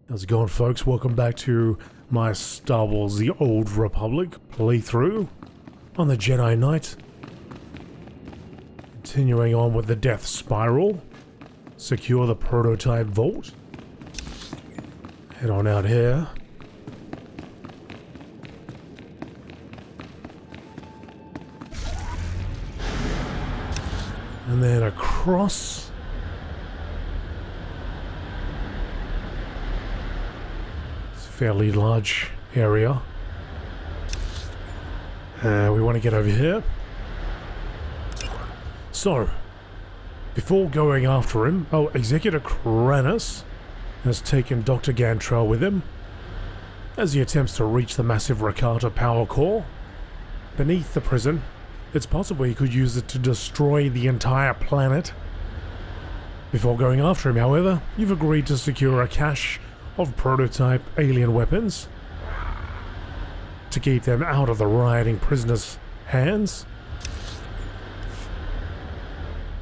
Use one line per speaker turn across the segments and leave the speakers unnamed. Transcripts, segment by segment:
How's it going, folks? Welcome back to my Star Wars The Old Republic playthrough on the Jedi Knight. Continuing on with the Death Spiral. Secure the prototype vault. Head on out here. And then across. Fairly large area. We want to get over here. So, before going after him, Executor Kranus has taken Dr. Gantrell with him as he attempts to reach the massive Rakata power core beneath the prison. It's possible he could use it to destroy the entire planet. Before going after him, however, you've agreed to secure a cache of prototype alien weapons to keep them out of the rioting prisoners' hands.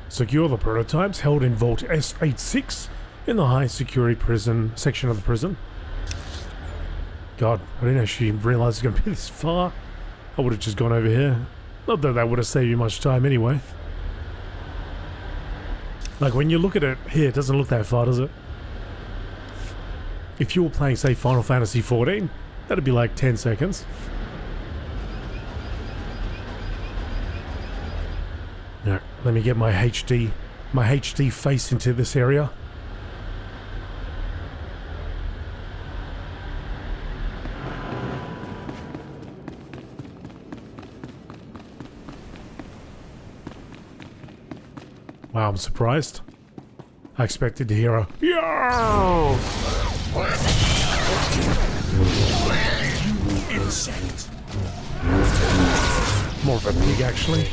Secure the prototypes held in Vault S86 in the high security prison section of the prison. God, I didn't actually realize it's going to be this far. I would have just gone over here. Not that that would have saved you much time anyway. Like when you look at it here, it doesn't look that far, does it? If you were playing, say, Final Fantasy XIV, that'd be like 10 seconds. Now, let me get my HD face into this area. Wow, I'm surprised. I expected to hear a "Yow!"
Insect.
More of a pig, actually.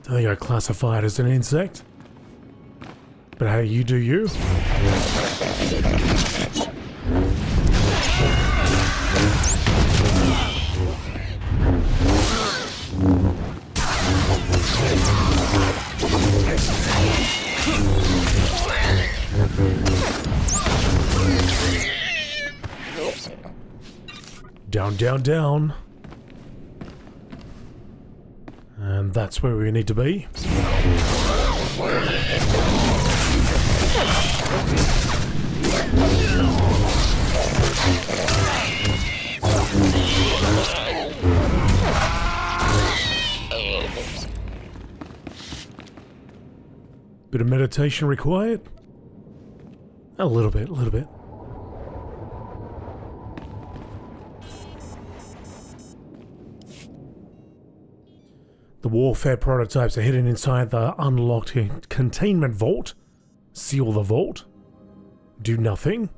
I think I classify it as an insect. But hey, you do you. Down, down, down. And that's where we need to be. Bit of meditation required? A little bit, a little bit. The warfare prototypes are hidden inside the unlocked containment vault. Seal the vault. Do nothing.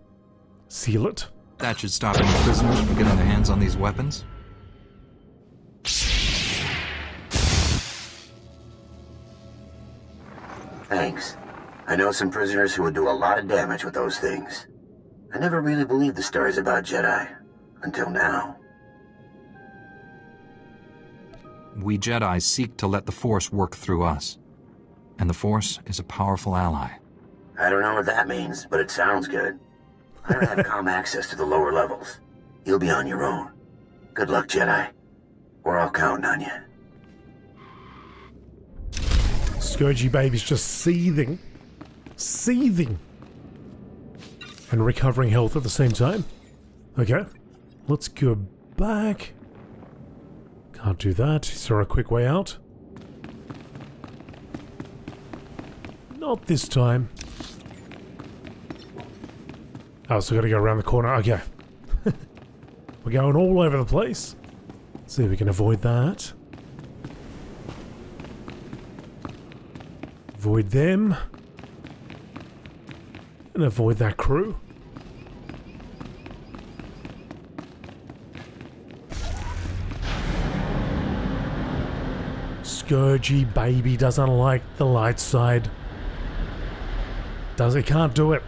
Seal it.
That should stop any prisoners from getting their hands on these weapons.
Thanks. I know some prisoners who would do a lot of damage with those things. I never really believed the stories about Jedi. Until now.
We Jedi seek to let the Force work through us. And the Force is a powerful ally.
I don't know what that means, but it sounds good. I don't have comm access to the lower levels. You'll be on your own. Good luck, Jedi. We're all counting on you.
Scourgy baby's just seething. Seething. And recovering health at the same time. Okay. Let's go back. Can't do that. Is there a quick way out? Not this time. Oh, so gotta go around the corner. Okay. We're going all over the place. See if we can avoid that. Avoid them. And avoid that crew. Scourgy baby doesn't like the light side. He can't do it.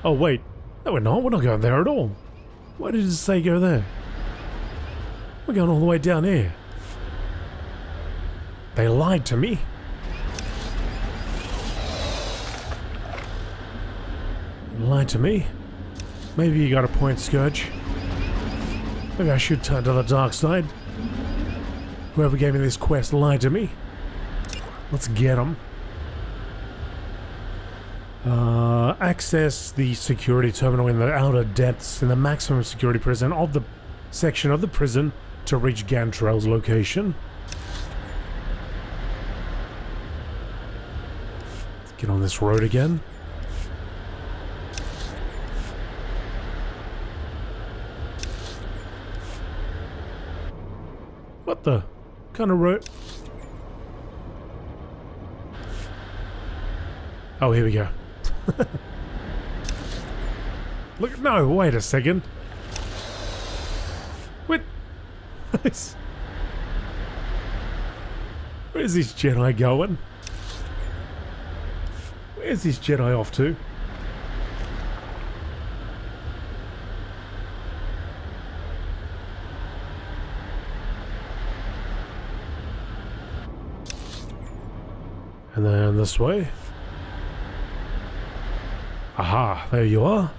Oh wait, no we're not going there at all. Why did it say go there? We're going all the way down here. They lied to me. Lied to me. Maybe you got a point, Scourge. Maybe I should turn to the dark side. Whoever gave me this quest lied to me. Let's get him. Access the security terminal in the outer depths in the maximum security prison of the section of the prison to reach Gantrell's location. Let's get on this road again. What the kind of road? Oh, here we go. Look, no, wait a second. What? Where's this Jedi going? Where's this Jedi off to? And then this way. Aha, there you are.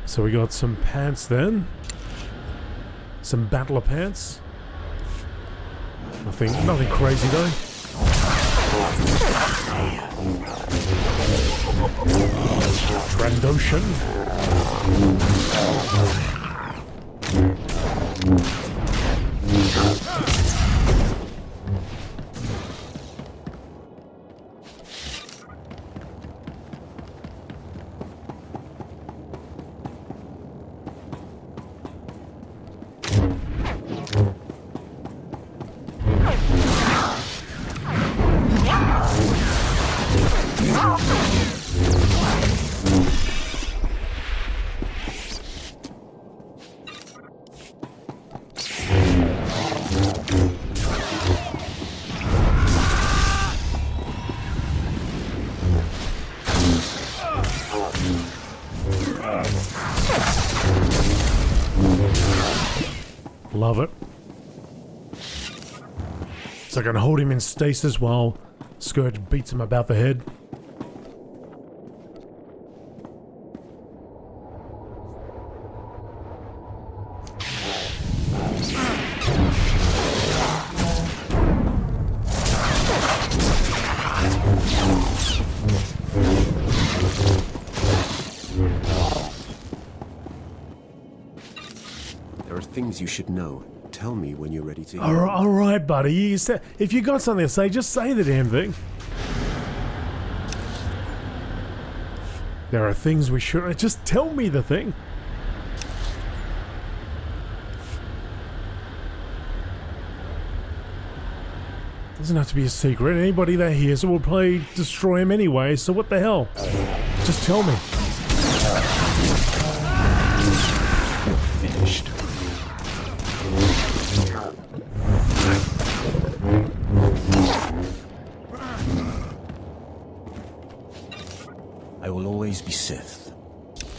So we got some pants then. Some battler pants. Nothing crazy though. Trandoshan. Love it. So I can hold him in stasis while Scourge beats him about the head.
Things you should know. Tell me when you're ready to hear.
All right, buddy. You said, if you got something to say, just say the damn thing. There are things we should... Just tell me the thing. Doesn't have to be a secret. Anybody that hears it will probably destroy him anyway, so what the hell? Just tell me.
You're finished. I will always be Sith,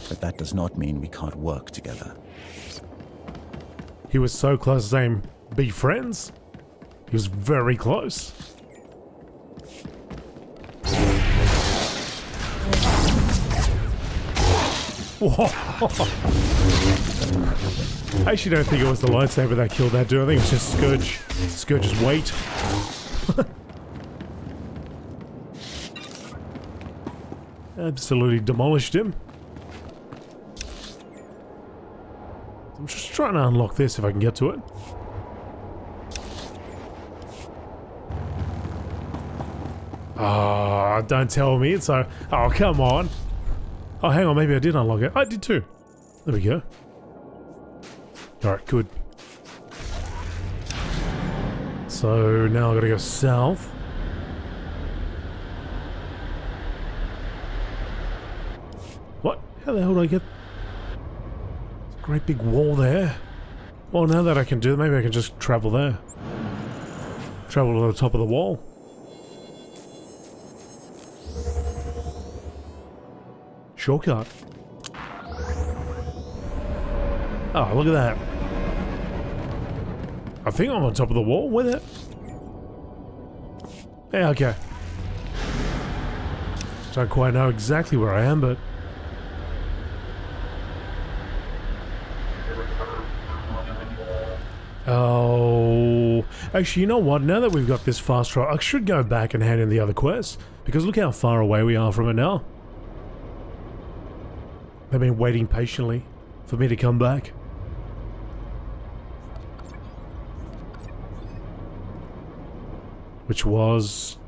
but that does not mean we can't work together.
He was so close to saying, be friends? He was very close. I actually don't think it was the lightsaber that killed that dude. I think it was just Scourge. Scourge's weight. Absolutely demolished him. I'm just trying to unlock this if I can get to it. Ah, don't tell me it's so... Oh, come on. Oh, hang on, maybe I did unlock it. I did too. There we go. Alright, good. So now I gotta go south. What? How the hell did I get... Great big wall there. Well, now that I can do it, maybe I can just travel there. Travel to the top of the wall. Shortcut. Oh, look at that. I think I'm on top of the wall with it. Yeah, okay. Don't quite know exactly where I am, but... Oh... Actually, you know what? Now that we've got this fast travel, I should go back and hand in the other quests. Because look how far away we are from it now. They've been waiting patiently for me to come back. Which was...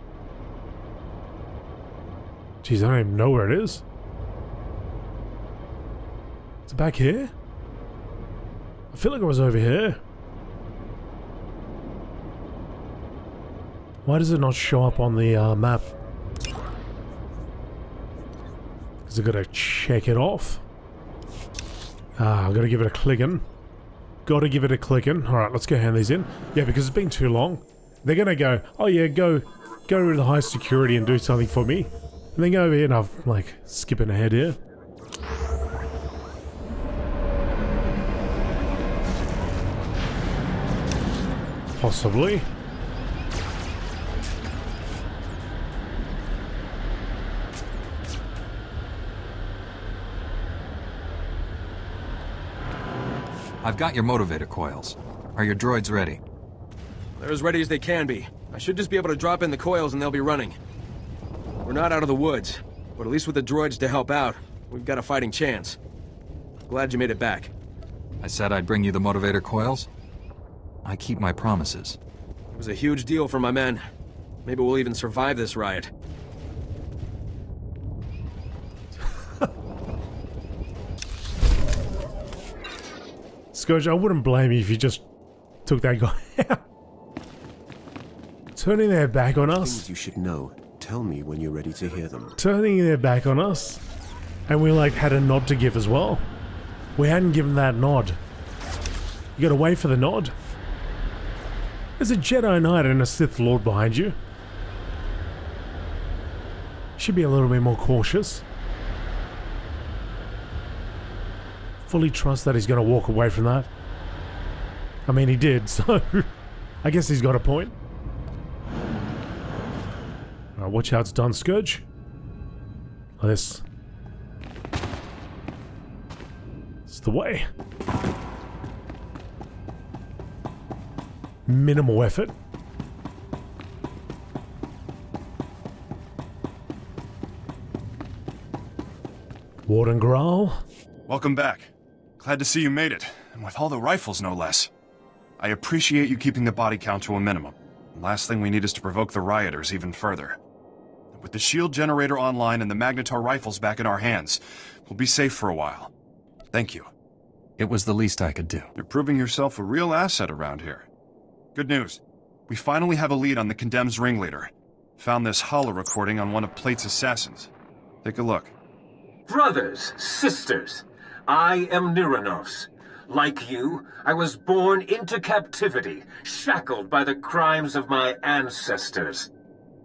Jeez, I don't even know where it is. Is it back here? I feel like it was over here. Why does it not show up on the map? Because I've got to check it off. I've got to give it a clicking. Gotta give it a clicking. Alright, let's go hand these in. Yeah, because it's been too long. They're gonna go, oh yeah, go to the high security and do something for me. And then go over here and I'm like skipping ahead here. Possibly.
I've got your motivator coils. Are your droids ready?
They're as ready as they can be. I should just be able to drop in the coils and they'll be running. We're not out of the woods, but at least with the droids to help out, we've got a fighting chance. Glad you made it back.
I said I'd bring you the motivator coils. I keep my promises.
It was a huge deal for my men. Maybe we'll even survive this riot.
Scourge, I wouldn't blame you if you just took that guy out. Turning their back on us.
Things you should know. Tell me when you're ready to hear them.
Turning their back on us. And we like had a nod to give as well. We hadn't given that nod. You gotta wait for the nod. There's a Jedi Knight and a Sith Lord behind you. Should be a little bit more cautious. Fully trust that he's gonna walk away from that. I mean, he did, so I guess he's got a point. Alright, watch how it's done, Scourge. This. It's the way. Minimal effort. Warden Graal.
Welcome back. Glad to see you made it, and with all the rifles no less. I appreciate you keeping the body count to a minimum. Last thing we need is to provoke the rioters even further. With the shield generator online and the Magnetar rifles back in our hands, we'll be safe for a while. Thank you.
It was the least I could do.
You're proving yourself a real asset around here. Good news. We finally have a lead on the Condemned's ringleader. Found this holo recording on one of Plate's assassins. Take a look.
Brothers, sisters, I am Neros. Like you, I was born into captivity, shackled by the crimes of my ancestors.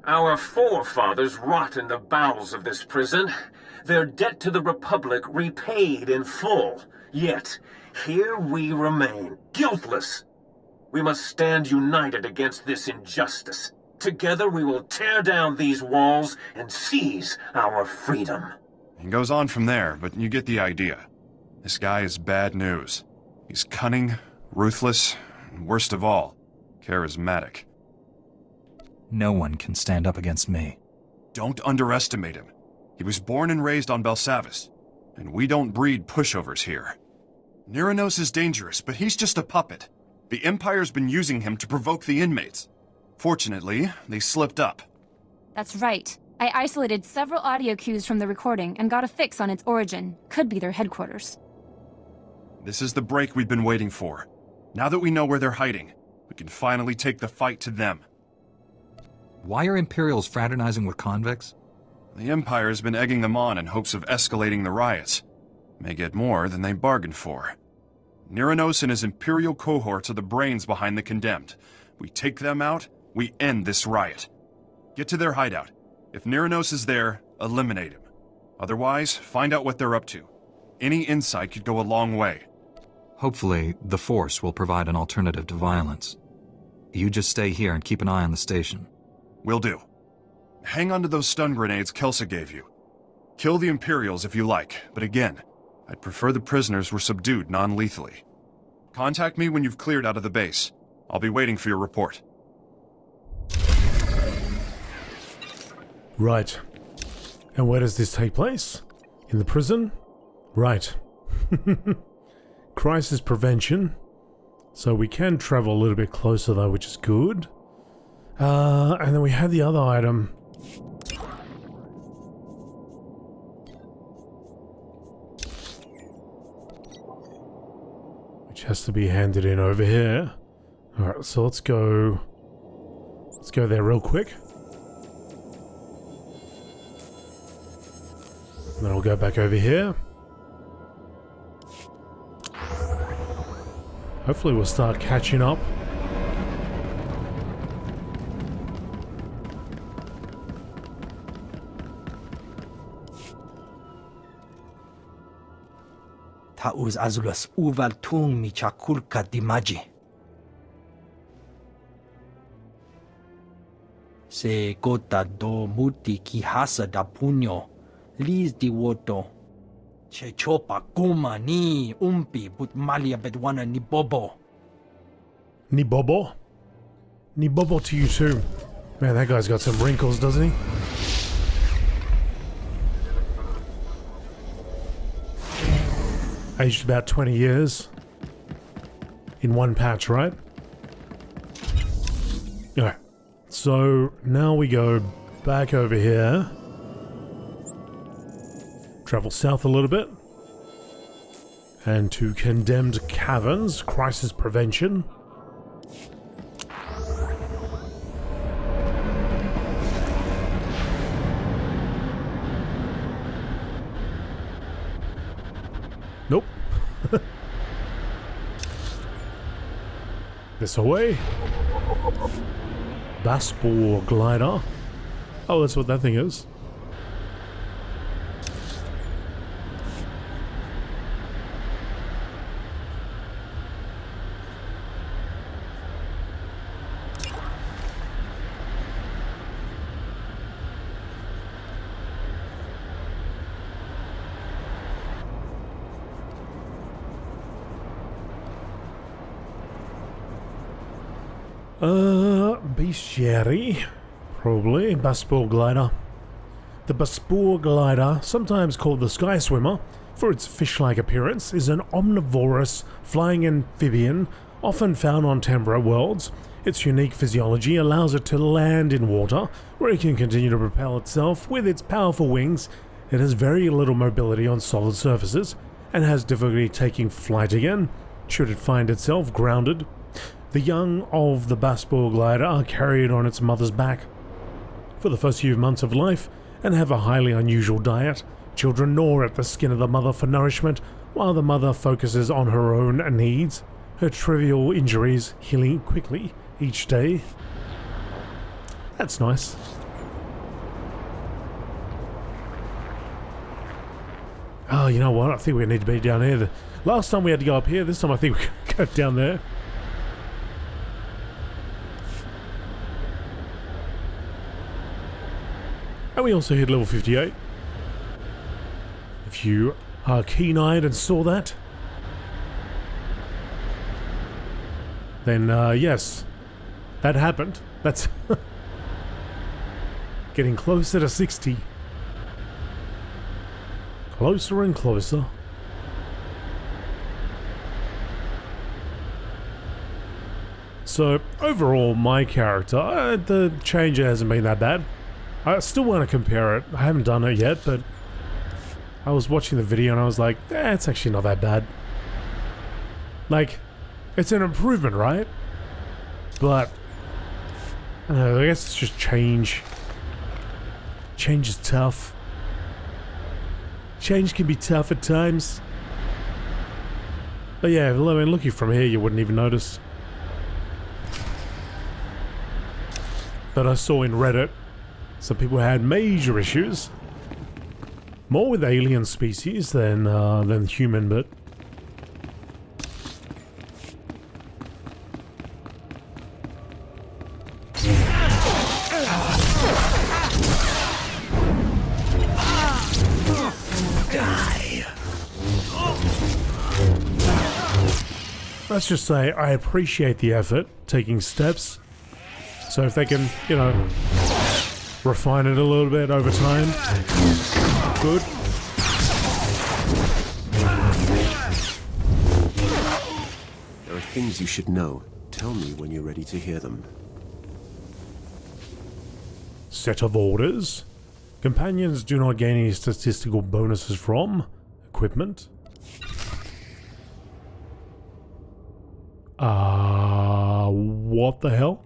Our forefathers rot in the bowels of this prison, their debt to the Republic repaid in full. Yet, here we remain, guiltless. We must stand united against this injustice. Together we will tear down these walls and seize our freedom.
It goes on from there, but you get the idea. This guy is bad news. He's cunning, ruthless, and worst of all, charismatic.
No one can stand up against me.
Don't underestimate him. He was born and raised on Belsavis, and we don't breed pushovers here. Neros is dangerous, but he's just a puppet. The Empire's been using him to provoke the inmates. Fortunately, they slipped up.
That's right. I isolated several audio cues from the recording and got a fix on its origin. Could be their headquarters.
This is the break we've been waiting for. Now that we know where they're hiding, we can finally take the fight to them.
Why are Imperials fraternizing with convicts?
The Empire's been egging them on in hopes of escalating the riots. May get more than they bargained for. Neros and his Imperial cohorts are the brains behind the Condemned. We take them out, we end this riot. Get to their hideout. If Neros is there, eliminate him. Otherwise, find out what they're up to. Any insight could go a long way.
Hopefully, the Force will provide an alternative to violence. You just stay here and keep an eye on the station.
Will do. hang on to those stun grenades Kelsa gave you. Kill the Imperials if you like, but again, I'd prefer the prisoners were subdued non-lethally. Contact me when you've cleared out of the base. I'll be waiting for your report.
Right. And where does this take place? In the prison? Right. Crisis prevention. So we can travel a little bit closer though, which is good. And then we had the other item. Which has to be handed in over here. Alright, so let's go there real quick. And then I'll go back over here. Hopefully we'll start catching up.
Tauz azulas uval tung mi chakulka dimaji. Se gota do muti ki hasa da puño, lis di woto. Che chopa kuma ni umpi but malia bedwana ni bobo.
Ni bobo? Ni bobo to you too. Man, that guy's got some wrinkles, doesn't he? Aged about 20 years. In one patch, right? Alright. So, now we go back over here. Travel south a little bit. And to Condemned Caverns, Crisis Prevention. Nope. This away. Baspor glider. Oh, that's what that thing is. Bestiary, probably. Baspor glider. The Baspor glider, sometimes called the Sky Swimmer, for its fish-like appearance, is an omnivorous flying amphibian, often found on Tambra worlds. Its unique physiology allows it to land in water, where it can continue to propel itself with its powerful wings. It has very little mobility on solid surfaces, and has difficulty taking flight again, should it find itself grounded. The young of the Baspor glider are carried on its mother's back for the first few months of life and have a highly unusual diet. Children gnaw at the skin of the mother for nourishment, while the mother focuses on her own needs, her trivial injuries healing quickly each day. That's nice. Oh, you know what? I think we need to be down here. The last time we had to go up here, this time I think we can go down there. And we also hit level 58. If you are keen-eyed and saw that, then yes, that happened. That's getting closer to 60. Closer and closer. So, overall, my character, the change hasn't been that bad. I still want to compare it. I haven't done it yet, but I was watching the video and I was like, it's actually not that bad. Like, it's an improvement, right? But, I don't know, I guess it's just change. Change is tough. Change can be tough at times. But yeah, I mean, looking from here, you wouldn't even notice. But I saw in Reddit, some people had major issues. More with alien species than human, but... let's just say I appreciate the effort, taking steps. So if they can, you know, refine it a little bit over time, good.
There are things you should know. Tell me when you're ready to hear them.
Set of orders. Companions do not gain any statistical bonuses from equipment. What the hell?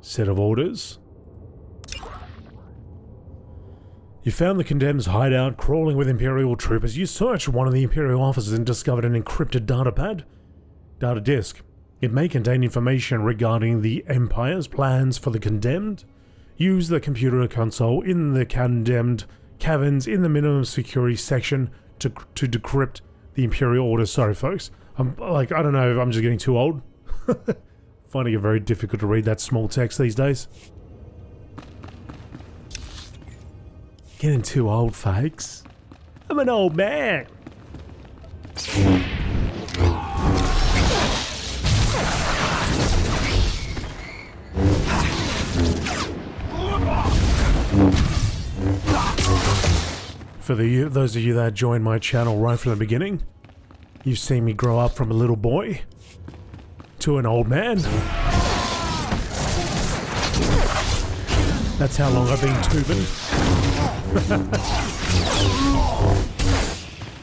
Set of orders. You found the Condemned's hideout crawling with Imperial troopers. You searched one of the Imperial offices and discovered an encrypted data disk. It may contain information regarding the Empire's plans for the Condemned. Use the computer console in the Condemned caverns in the minimum security section to decrypt the Imperial orders. Sorry, folks. I'm like, I don't know if I'm just getting too old. Finding it very difficult to read that small text these days. Getting too old, folks. I'm an old man. For those of you that joined my channel right from the beginning, you've seen me grow up from a little boy to an old man. That's how long I've been tubing.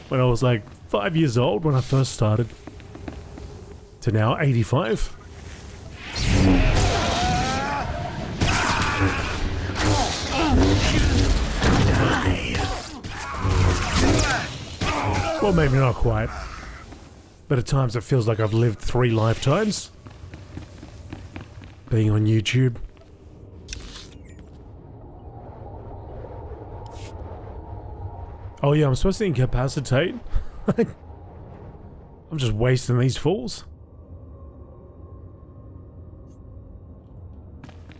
When I was like 5 years old when I first started, to now 85. Well, maybe not quite. But at times it feels like I've lived 3 lifetimes. Being on YouTube. Oh yeah, I'm supposed to incapacitate? I'm just wasting these fools.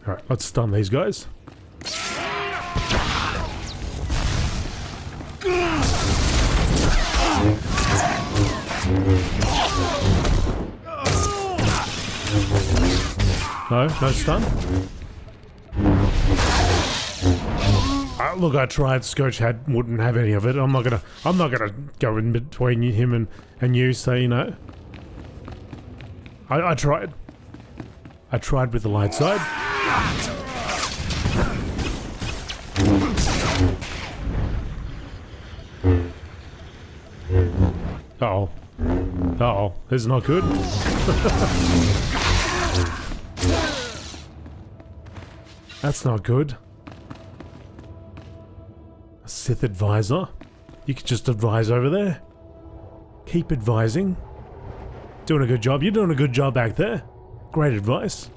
Alright, let's stun these guys. No stun. Look, I tried. Scourge wouldn't have any of it. I'm not gonna go in between him and you. So you know. I tried. I tried with the light side. Uh-oh. Uh-oh. This is not good. That's not good. A Sith advisor? You could just advise over there. Keep advising. Doing a good job. You're doing a good job back there. Great advice.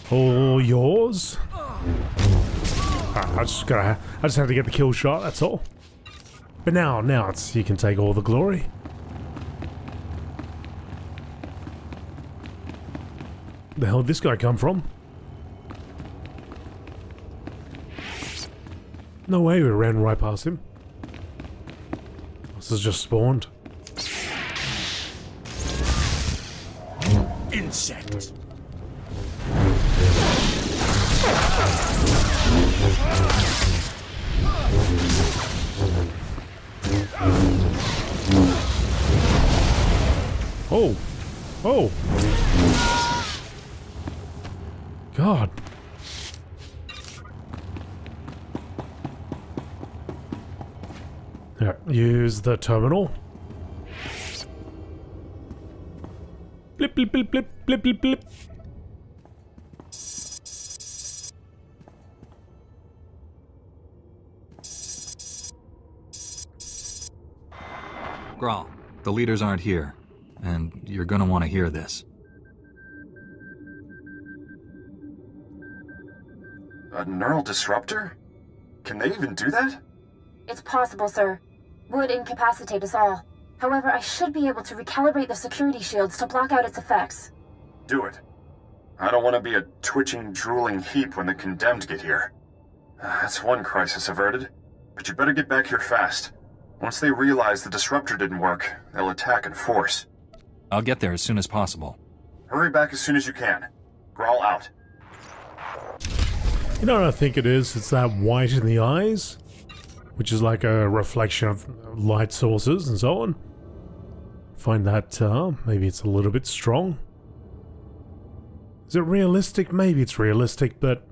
All yours. I just have to get the kill shot. That's all. But now it's you can take all the glory. The hell did this guy come from? No way we ran right past him. This has just spawned.
Insect.
Oh. Oh. God. Yeah, use the terminal. Blip, blip, blip, blip, blip, blip, blip.
Grawl, the leaders aren't here, and you're gonna want to hear this.
A neural disruptor? Can they even do that?
It's possible, sir. Would incapacitate us all. However, I should be able to recalibrate the security shields to block out its effects.
Do it. I don't want to be a twitching, drooling heap when the condemned get here. That's one crisis averted. But you better get back here fast. Once they realize the disruptor didn't work, they'll attack in force.
I'll get there as soon as possible.
Hurry back as soon as you can. Grawl out.
You know what I think it is? It's that white in the eyes, which is like a reflection of light sources and so on. Find that maybe it's a little bit strong. Is it realistic? Maybe it's realistic, but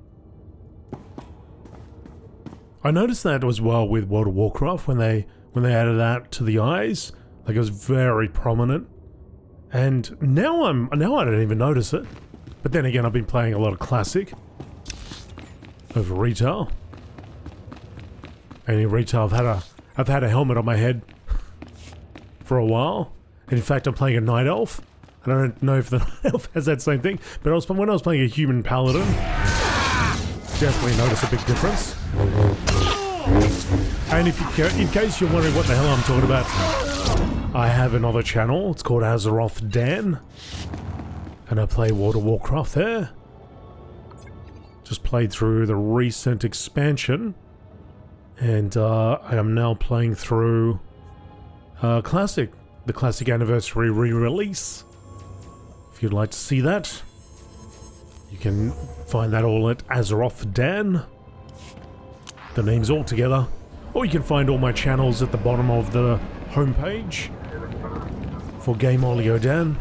I noticed that as well with World of Warcraft when they added that to the eyes. Like, it was very prominent. And now I don't even notice it. But then again, I've been playing a lot of Classic over retail. And in retail, I've had a helmet on my head for a while. And in fact, I'm playing a Night Elf. And I don't know if the Night Elf has that same thing. But when I was playing a Human Paladin, definitely noticed a big difference. And in case you're wondering what the hell I'm talking about, I have another channel. It's called Azeroth Dan. And I play World of Warcraft there. Just played through the recent expansion. And I am now playing through Classic. The Classic Anniversary re-release. If you'd like to see that, you can find that all at Azeroth Dan. The name's all together. Or you can find all my channels at the bottom of the homepage for Game Olio Dan.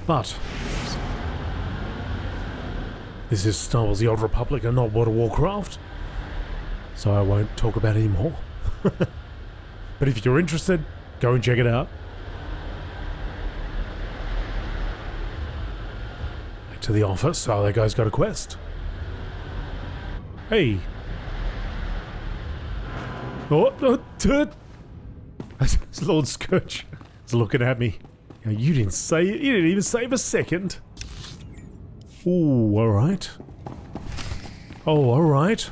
But this is Star Wars The Old Republic and not World of Warcraft, so I won't talk about it anymore. But if you're interested, go and check it out. Back to the office. Oh, that guy's got a quest. Hey. Oh, Lord Scourge is looking at me. You didn't even save a second. Ooh, alright. Oh, alright.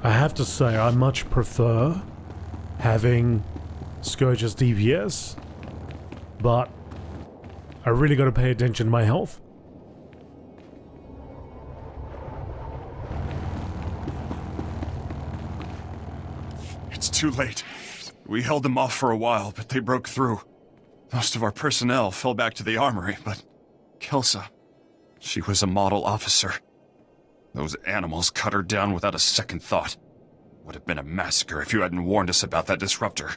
I have to say, I much prefer having Scourge's DPS, but I really got to pay attention to my health.
It's too late. We held them off for a while, but they broke through. Most of our personnel fell back to the armory, but Kelsa, she was a model officer. Those animals cut her down without a second thought. Would have been a massacre if you hadn't warned us about that disruptor.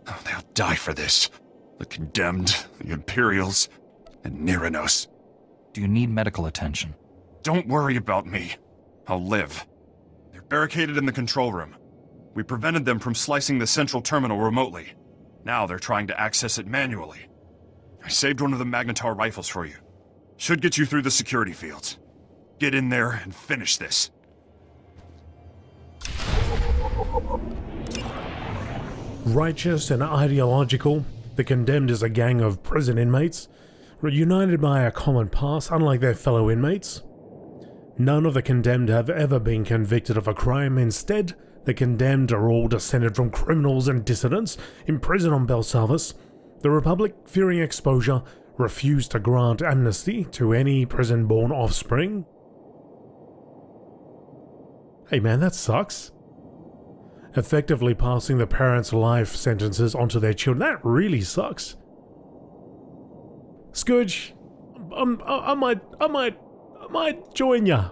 Oh, they'll die for this. The Condemned, the Imperials, and Neros.
Do you need medical attention?
Don't worry about me. I'll live. They're barricaded in the control room. We prevented them from slicing the central terminal remotely. Now they're trying to access it manually. I saved one of the Magnetar rifles for you. Should get you through the security fields. Get in there and finish this.
Righteous and ideological, the Condemned is a gang of prison inmates, united by a common past, unlike their fellow inmates. None of the Condemned have ever been convicted of a crime. Instead, the Condemned are all descended from criminals and dissidents imprisoned on Belsavis. The Republic, fearing exposure, refused to grant amnesty to any prison-born offspring. Hey man, that sucks. Effectively passing the parents' life sentences onto their children. That really sucks. Scourge, I might join ya.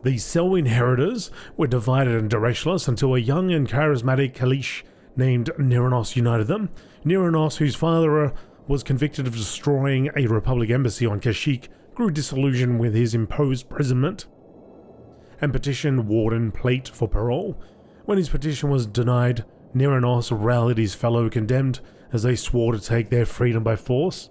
The Cell inheritors were divided and directionless until a young and charismatic Kalish named Neros united them. Neros, whose father was convicted of destroying a Republic embassy on Kashyyyk, grew disillusioned with his imposed imprisonment and petitioned Warden Plate for parole. When his petition was denied, Neros rallied his fellow condemned as they swore to take their freedom by force.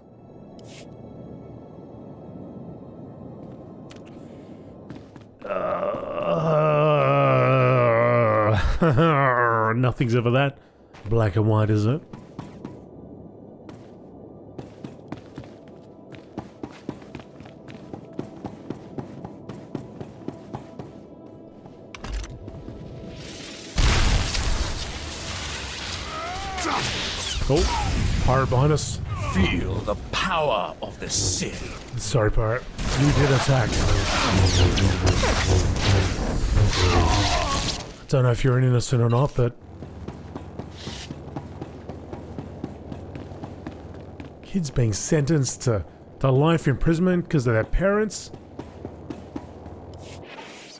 Nothing's ever that black and white, is it? Oh, pirate behind us.
Feel the power of the Sith.
Sorry, pirate. You did attack. Don't know if you're an innocent or not, but kids being sentenced to life imprisonment because of their parents.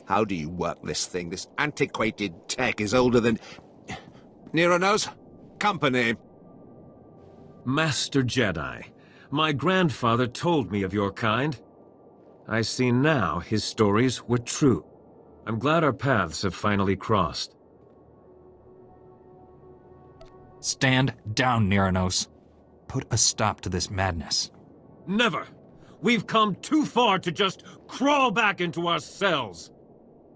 How do you work this thing? This antiquated tech is older than... Neros? Company.
Master Jedi, my grandfather told me of your kind. I see now his stories were true. I'm glad our paths have finally crossed.
Stand down, Neros. Put a stop to this madness.
Never! We've come too far to just crawl back into our cells.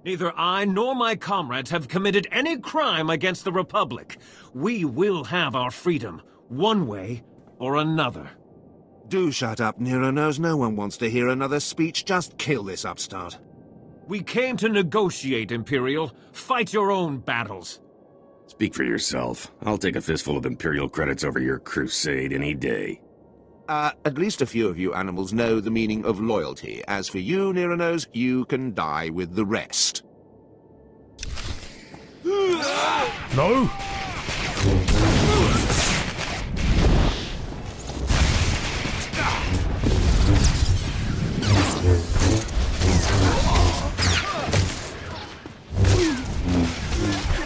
Neither I nor my comrades have committed any crime against the Republic. We will have our freedom, one way or another.
Do shut up, Neros. No one wants to hear another speech. Just kill this upstart.
We came to negotiate, Imperial. Fight your own battles.
Speak for yourself. I'll take a fistful of Imperial credits over your crusade any day.
At least a few of you animals know the meaning of loyalty. As for you, Neros, you can die with the rest.
No!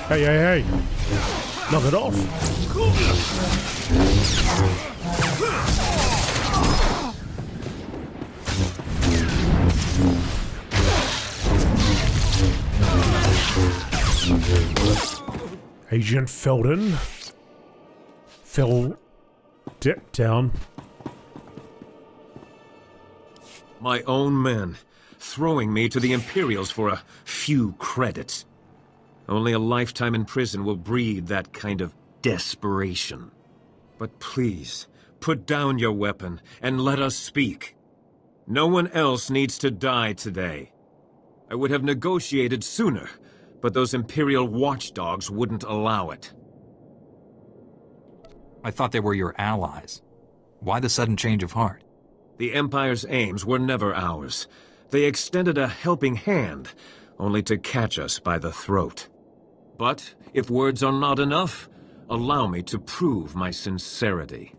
Hey, hey, hey! Knock it off! Agent Felden fell down.
My own men, throwing me to the Imperials for a few credits. Only a lifetime in prison will breed that kind of desperation. But please, put down your weapon and let us speak. No one else needs to die today. I would have negotiated sooner, but those Imperial watchdogs wouldn't allow it.
I thought they were your allies. Why the sudden change of heart?
The Empire's aims were never ours. They extended a helping hand, only to catch us by the throat. But if words are not enough, allow me to prove my sincerity.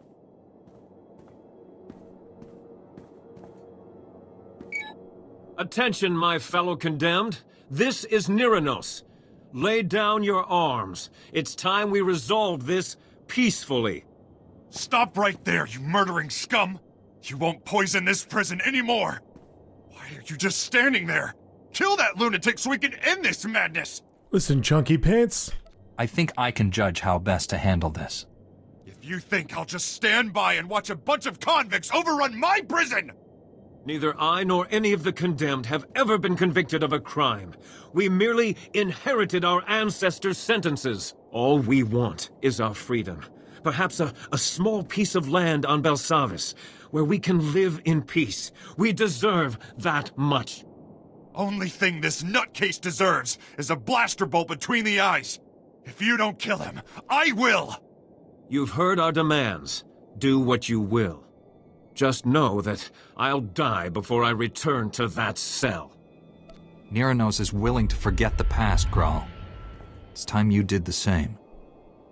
Attention, my fellow condemned. This is Neros. Lay down your arms. It's time we resolve this peacefully.
Stop right there, you murdering scum! You won't poison this prison anymore! Why are you just standing there? Kill that lunatic so we can end this madness!
Listen, Chunky Pants.
I think I can judge how best to handle this.
If you think I'll just stand by and watch a bunch of convicts overrun my prison!
Neither I nor any of the condemned have ever been convicted of a crime. We merely inherited our ancestors' sentences. All we want is our freedom. Perhaps a small piece of land on Belsavis, where we can live in peace. We deserve that much.
Only thing this nutcase deserves is a blaster bolt between the eyes. If you don't kill him, I will!
You've heard our demands. Do what you will. Just know that I'll die before I return to that cell.
Neros is willing to forget the past, Grawl. It's time you did the same.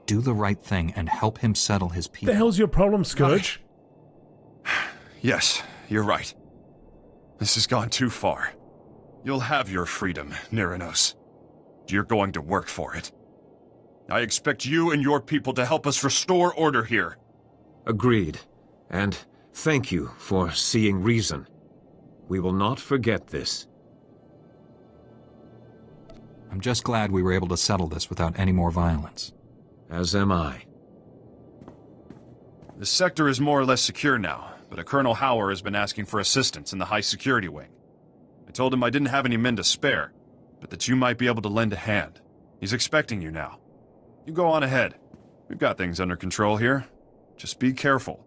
Do the right thing and help him settle his people.
The hell's your problem, Scourge?
Yes, you're right. This has gone too far. You'll have your freedom, Neros. You're going to work for it. I expect you and your people to help us restore order here.
Agreed. And thank you for seeing reason. We will not forget this.
I'm just glad we were able to settle this without any more violence.
As am I.
The sector is more or less secure now, but a Colonel Hauer has been asking for assistance in the high security wing. I told him I didn't have any men to spare, but that you might be able to lend a hand. He's expecting you now. You go on ahead. We've got things under control here. Just be careful.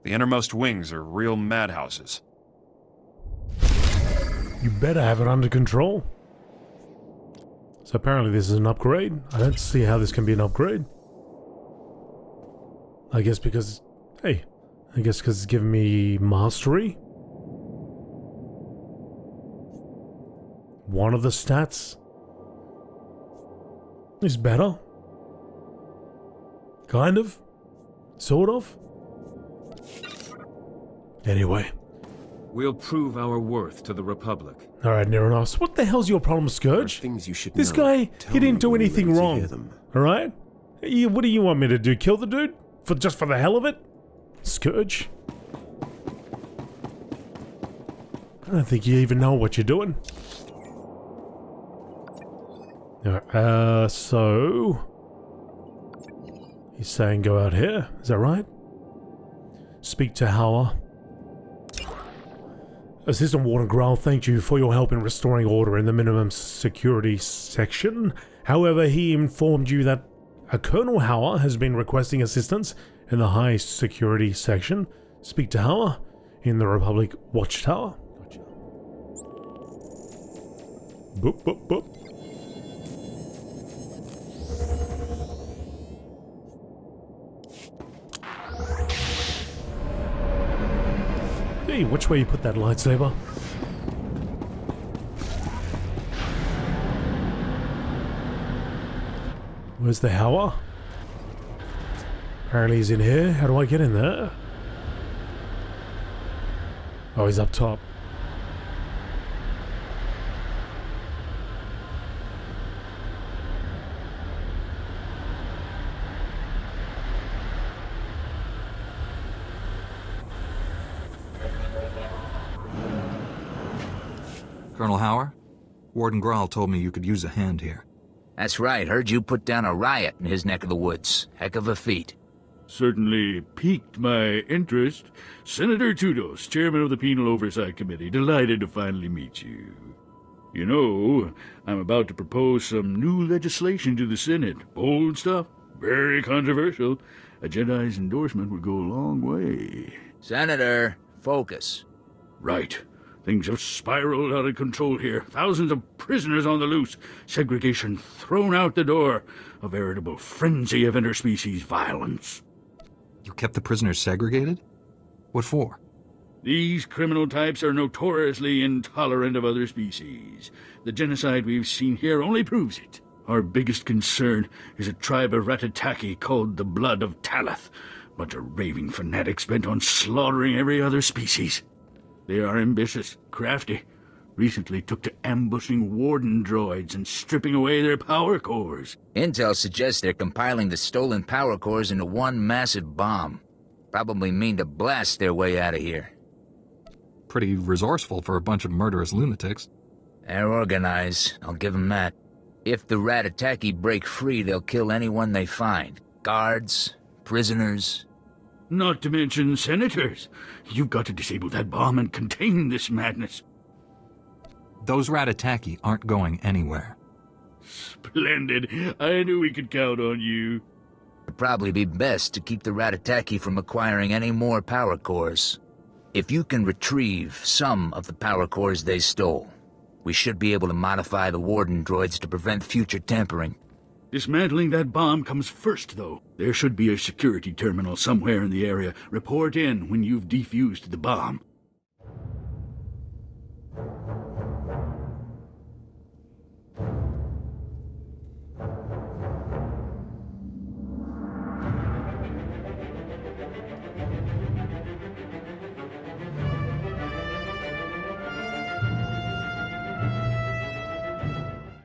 The innermost wings are real madhouses.
You better have it under control. So apparently this is an upgrade. I don't see how this can be an upgrade. I guess because... Hey, I guess because it's giving me mastery. One of the stats is better. Kind of. Sort of. Anyway.
We'll prove our worth to the Republic.
Alright, Neros. What the hell's your problem, Scourge?
Things you should
This
know.
guy,
Tell
he didn't
me
do
when you're
anything
ready to
wrong.
hear them.
Alright? What do you want me to do? Kill the dude? Just for the hell of it? Scourge? I don't think you even know what you're doing. So... He's saying go out here. Is that right? Speak to Hauer. Assistant Warden Graal thanked you for your help in restoring order in the minimum security section. However, he informed you that a Colonel Hauer has been requesting assistance in the high security section. Speak to Hauer in the Republic Watchtower. Gotcha. Boop, boop, boop. Hey, which way you put that lightsaber? Where's the Hauer? Apparently he's in here. How do I get in there? Oh, he's up top.
Colonel Hauer? Warden Graal told me you could use a hand here.
That's right. Heard you put down a riot in his neck of the woods. Heck of a feat.
Certainly piqued my interest. Senator Tudos, chairman of the Penal Oversight Committee, delighted to finally meet you. You know, I'm about to propose some new legislation to the Senate. Bold stuff, very controversial. A Jedi's endorsement would go a long way.
Senator, focus.
Right. Things have spiraled out of control here. Thousands of prisoners on the loose. Segregation thrown out the door. A veritable frenzy of interspecies violence.
You kept the prisoners segregated? What for?
These criminal types are notoriously intolerant of other species. The genocide we've seen here only proves it. Our biggest concern is a tribe of Ratataki called the Blood of Talath. Bunch of raving fanatics bent on slaughtering every other species. They are ambitious, crafty. Recently took to ambushing warden droids and stripping away their power cores.
Intel suggests they're compiling the stolen power cores into one massive bomb. Probably mean to blast their way out of here.
Pretty resourceful for a bunch of murderous lunatics.
They're organized, I'll give them that. If the Ratataki break free, they'll kill anyone they find. Guards, prisoners.
Not to mention senators. You've got to disable that bomb and contain this madness.
Those Ratataki aren't going anywhere.
Splendid. I knew we could count on you.
It'd probably be best to keep the Ratataki from acquiring any more power cores. If you can retrieve some of the power cores they stole, we should be able to modify the warden droids to prevent future tampering.
Dismantling that bomb comes first, though. There should be a security terminal somewhere in the area. Report in when you've defused the bomb.